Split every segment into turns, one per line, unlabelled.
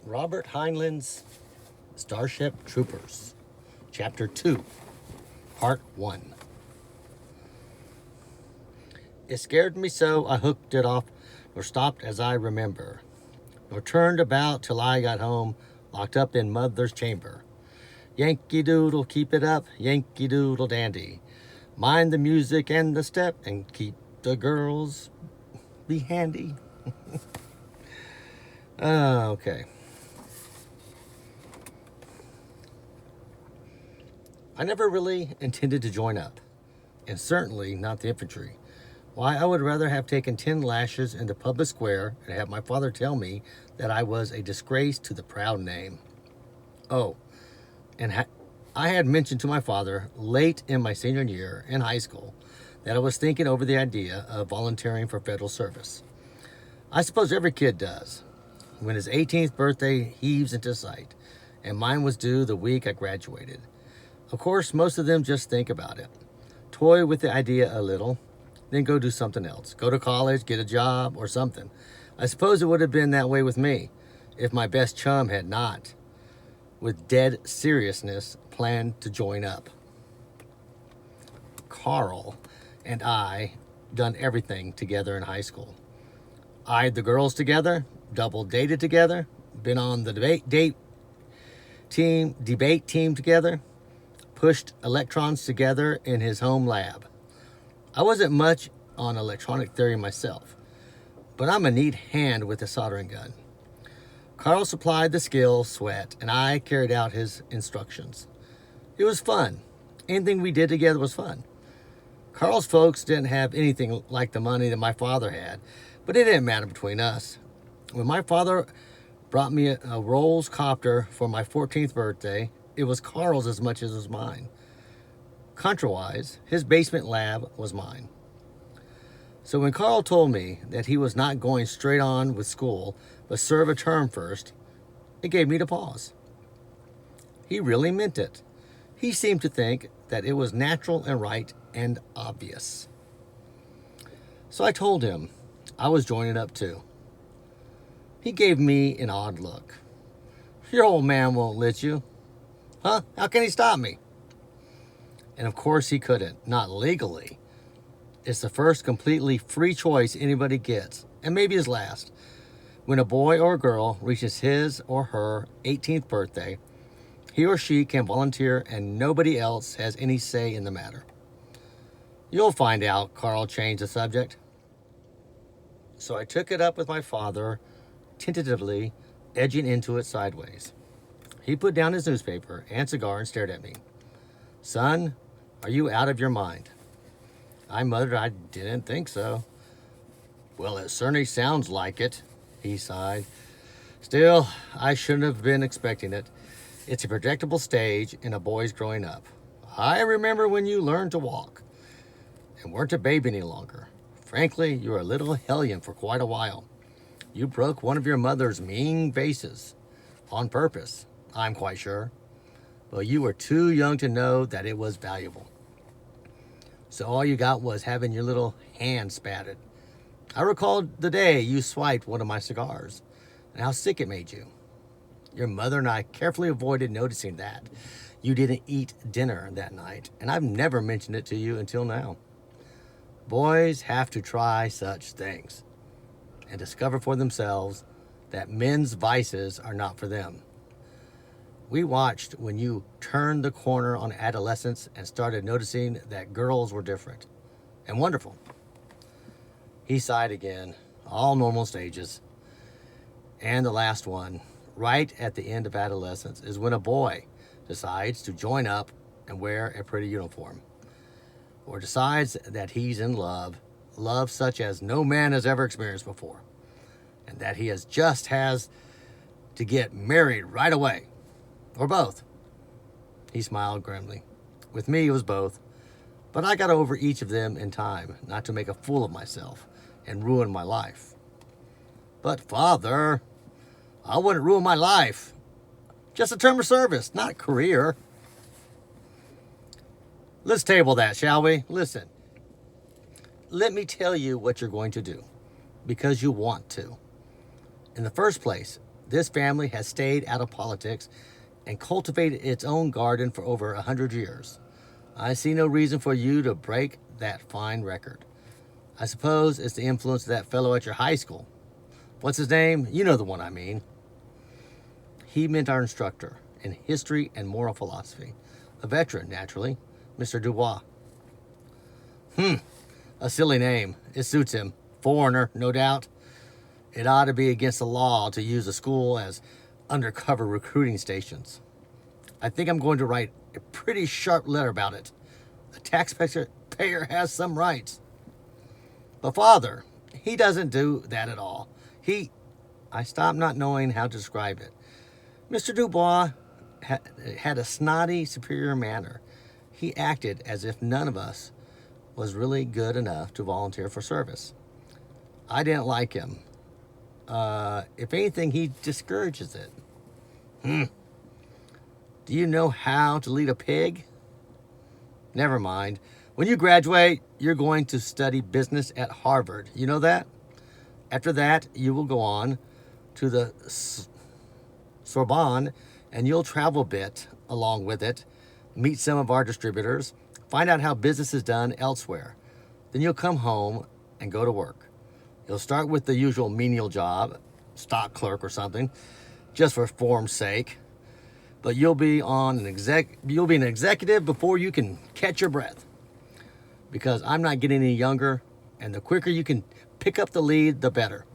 Robert Heinlein's Starship Troopers Chapter 2, Part 1. It scared me so I hooked it off, nor stopped as I remember, nor turned about till I got home, locked up in mother's chamber. Yankee Doodle, keep it up, Yankee Doodle dandy. Mind the music and the step, and keep the girls be handy. Okay. I never really intended to join up, and certainly not the infantry. Why, I would rather have taken 10 lashes in the public square and have my father tell me that I was a disgrace to the proud name. Oh, and I had mentioned to my father late in my senior year in high school that I was thinking over the idea of volunteering for federal service. I suppose every kid does, when his 18th birthday heaves into sight, and mine was due the week I graduated. Of course, most of them just think about it, toy with the idea a little, then go do something else. Go to college, get a job, or something. I suppose it would have been that way with me, if my best chum had not, with dead seriousness, planned to join up. Carl and I done everything together in high school. Eyed the girls together, double dated together, been on the debate team together, pushed electrons together in his home lab. I wasn't much on electronic theory myself, but I'm a neat hand with a soldering gun. Carl supplied the skill, sweat, and I carried out his instructions. It was fun. Anything we did together was fun. Carl's folks didn't have anything like the money that my father had, but it didn't matter between us. When my father brought me a Rolls copter for my 14th birthday, it was Carl's as much as it was mine. Contrawise, his basement lab was mine. So when Carl told me that he was not going straight on with school, but serve a term first, it gave me the pause. He really meant it. He seemed to think that it was natural and right and obvious. So I told him I was joining up too. He gave me an odd look. Your old man won't let you. Huh? How can he stop me? And of course he couldn't, not legally. It's the first completely free choice anybody gets, and maybe his last. When a boy or a girl reaches his or her 18th birthday, he or she can volunteer and nobody else has any say in the matter. You'll find out, Carl changed the subject. So I took it up with my father, tentatively edging into it sideways. He put down his newspaper and cigar and stared at me. Son, are you out of your mind? I muttered I didn't think so. Well, it certainly sounds like it, he sighed. Still, I shouldn't have been expecting it. It's a predictable stage in a boy's growing up. I remember when you learned to walk and weren't a baby any longer. Frankly, you were a little hellion for quite a while. You broke one of your mother's mean vases on purpose, I'm quite sure. But you were too young to know that it was valuable. So all you got was having your little hand spatted. I recalled the day you swiped one of my cigars and how sick it made you. Your mother and I carefully avoided noticing that. You didn't eat dinner that night, and I've never mentioned it to you until now. Boys have to try such things and discover for themselves that men's vices are not for them. We watched when you turned the corner on adolescence and started noticing that girls were different and wonderful. He sighed again, all normal stages. And the last one, right at the end of adolescence, is when a boy decides to join up and wear a pretty uniform, or decides that he's in love such as no man has ever experienced before, and that he has to get married right away. Or both. He smiled grimly. With me, it was both. But I got over each of them in time, not to make a fool of myself and ruin my life. But, Father, I wouldn't ruin my life. Just a term of service, not a career. Let's table that, shall we? Listen. Let me tell you what you're going to do, because you want to. In the first place, This family has stayed out of politics and cultivated its own garden for over 100 years. I see no reason for you to break that fine record. I suppose it's the influence of that fellow at your high school. What's his name? You know the one I mean. He meant our instructor in history and moral philosophy. A veteran, naturally, Mr. Dubois. A silly name. It suits him. Foreigner, no doubt. It ought to be against the law to use a school as undercover recruiting stations. I think I'm going to write a pretty sharp letter about it. The taxpayer has some rights. But Father, he doesn't do that at all. I stopped not knowing how to describe it. Mr. Dubois had a snotty, superior manner. He acted as if none of us was really good enough to volunteer for service. I didn't like him. If anything, he discourages it. Do you know how to lead a pig? Never mind. When you graduate, you're going to study business at Harvard. You know that? After that, you will go on to the Sorbonne, and you'll travel a bit along with it, meet some of our distributors, find out how business is done elsewhere. Then you'll come home and go to work. You'll start with the usual menial job, stock clerk or something, just for form's sake. But you'll be an executive before you can catch your breath. Because I'm not getting any younger, and the quicker you can pick up the lead, the better.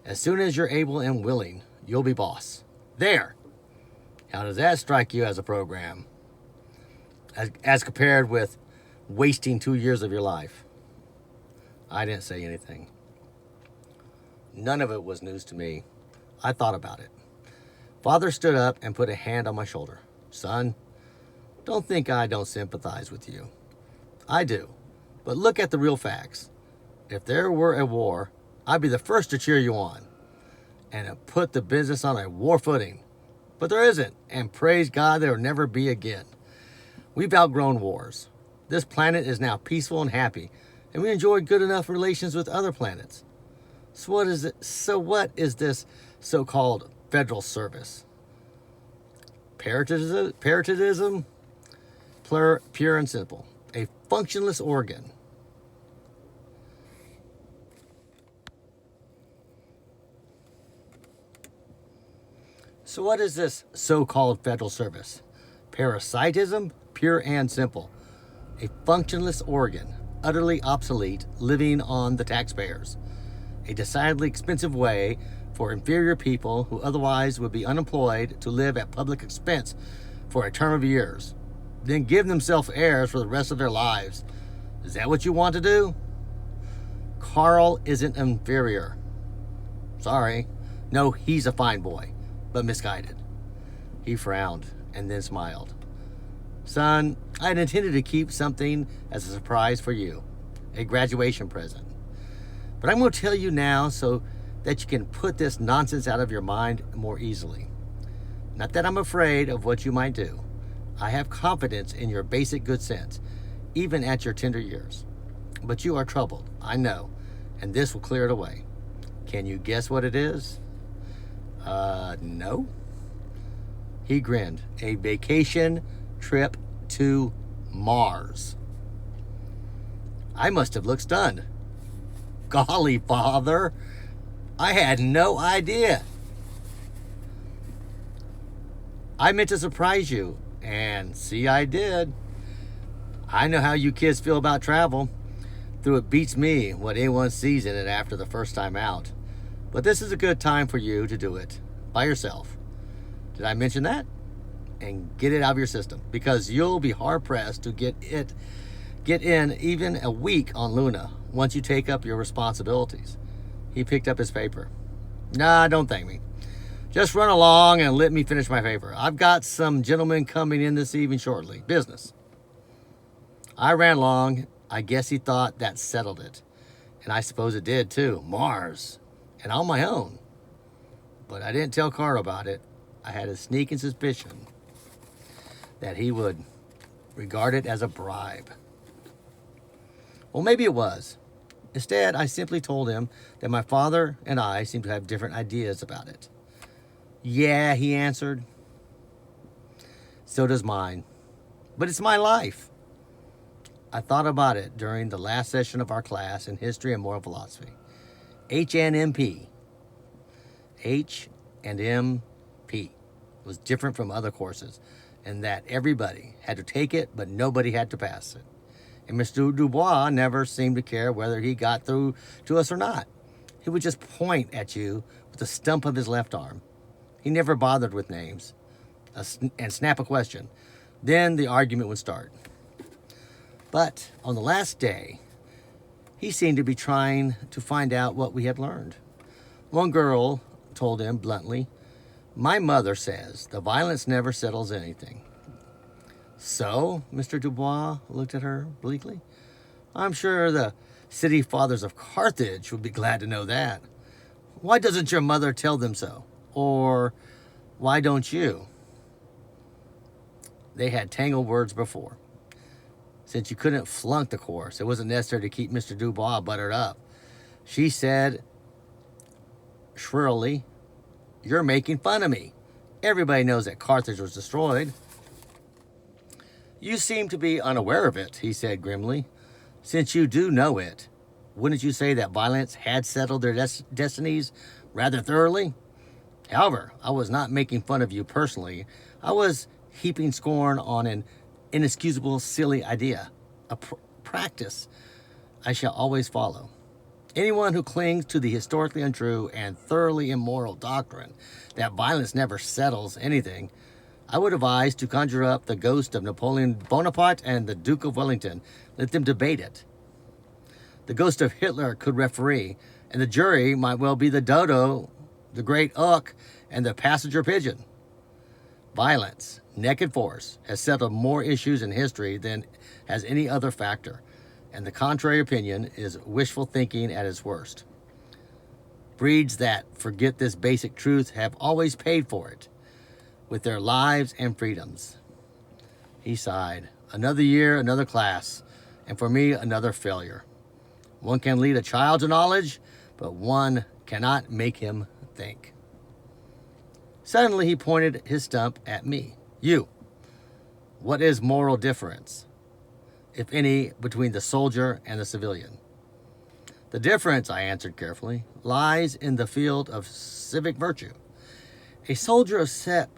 As soon as you're able and willing, you'll be boss. There. How does that strike you as a program? As compared with wasting 2 years of your life? I didn't say anything. None of it was news to me. I thought about it. Father stood up and put a hand on my shoulder. Son, don't think I don't sympathize with you. I do. But look at the real facts. If there were a war, I'd be the first to cheer you on and put the business on a war footing. But there isn't, and praise God there will never be again. We've outgrown wars. This planet is now peaceful and happy, and we enjoy good enough relations with other planets. So what is this so-called federal service? Parasitism, pure and simple. A functionless organ. So what is this so-called federal service? Parasitism, pure and simple. A functionless organ, utterly obsolete, living on the taxpayers. A decidedly expensive way for inferior people who otherwise would be unemployed to live at public expense for a term of years, then give themselves heirs for the rest of their lives. Is that what you want to do? Carl isn't inferior. Sorry. No, he's a fine boy, but misguided. He frowned and then smiled. Son, I had intended to keep something as a surprise for you, a graduation present. But I'm going to tell you now so that you can put this nonsense out of your mind more easily. Not that I'm afraid of what you might do. I have confidence in your basic good sense, even at your tender years. But you are troubled, I know, and this will clear it away. Can you guess what it is? No. He grinned. A vacation trip to Mars. I must have looked stunned. Golly, Father, I had no idea. I meant to surprise you, and see, I did. I know how you kids feel about travel, though it beats me what anyone sees in it after the first time out. But this is a good time for you to do it by yourself. Did I mention that? And get it out of your system, because you'll be hard-pressed to get in even a week on Luna once you take up your responsibilities. He picked up his paper. Nah, don't thank me. Just run along and let me finish my paper. I've got some gentlemen coming in this evening shortly. Business. I ran along. I guess he thought that settled it. And I suppose it did too. Mars. And on my own. But I didn't tell Carl about it. I had a sneaking suspicion that he would regard it as a bribe. Well, maybe it was. Instead, I simply told him that my father and I seemed to have different ideas about it. Yeah, he answered. So does mine. But it's my life. I thought about it during the last session of our class in History and Moral Philosophy. HNMP. H&MP was different from other courses in that everybody had to take it, but nobody had to pass it. And Mr. Dubois never seemed to care whether he got through to us or not. He would just point at you with the stump of his left arm. He never bothered with names and snap a question. Then the argument would start. But on the last day, he seemed to be trying to find out what we had learned. One girl told him bluntly, "My mother says the violence never settles anything." So, Mr. Dubois looked at her bleakly. "I'm sure the city fathers of Carthage would be glad to know that. Why doesn't your mother tell them so? Or why don't you?" They had tangled words before. Since you couldn't flunk the course, it wasn't necessary to keep Mr. Dubois buttered up. She said shrilly, "You're making fun of me. Everybody knows that Carthage was destroyed." "You seem to be unaware of it," he said grimly. "Since you do know it, wouldn't you say that violence had settled their destinies rather thoroughly? However, I was not making fun of you personally. I was heaping scorn on an inexcusable, silly idea, a practice I shall always follow. Anyone who clings to the historically untrue and thoroughly immoral doctrine that violence never settles anything, I would advise to conjure up the ghost of Napoleon Bonaparte and the Duke of Wellington. Let them debate it. The ghost of Hitler could referee, and the jury might well be the dodo, the great ook, and the passenger pigeon. Violence, naked force, has settled more issues in history than has any other factor, and the contrary opinion is wishful thinking at its worst. Breeds that forget this basic truth have always paid for it with their lives and freedoms." He sighed. "Another year, another class, and for me, another failure. One can lead a child to knowledge, but one cannot make him think." Suddenly, he pointed his stump at me. "You. What is moral difference, if any, between the soldier and the civilian?" "The difference," I answered carefully, "lies in the field of civic virtue. A soldier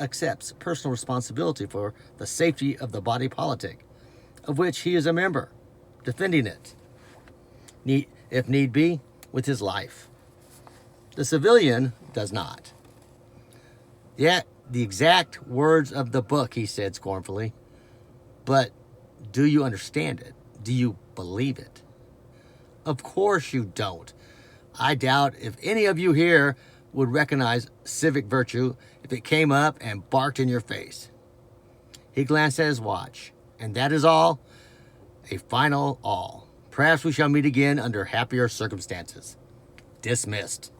accepts personal responsibility for the safety of the body politic, of which he is a member, defending it, if need be, with his life. The civilian does not." "Yet, the exact words of the book," he said scornfully. "But do you understand it? Do you believe it?" "Of course you don't. I doubt if any of you here would recognize civic virtue if it came up and barked in your face." He glanced at his watch. "And that is all? A final all. Perhaps we shall meet again under happier circumstances." Dismissed.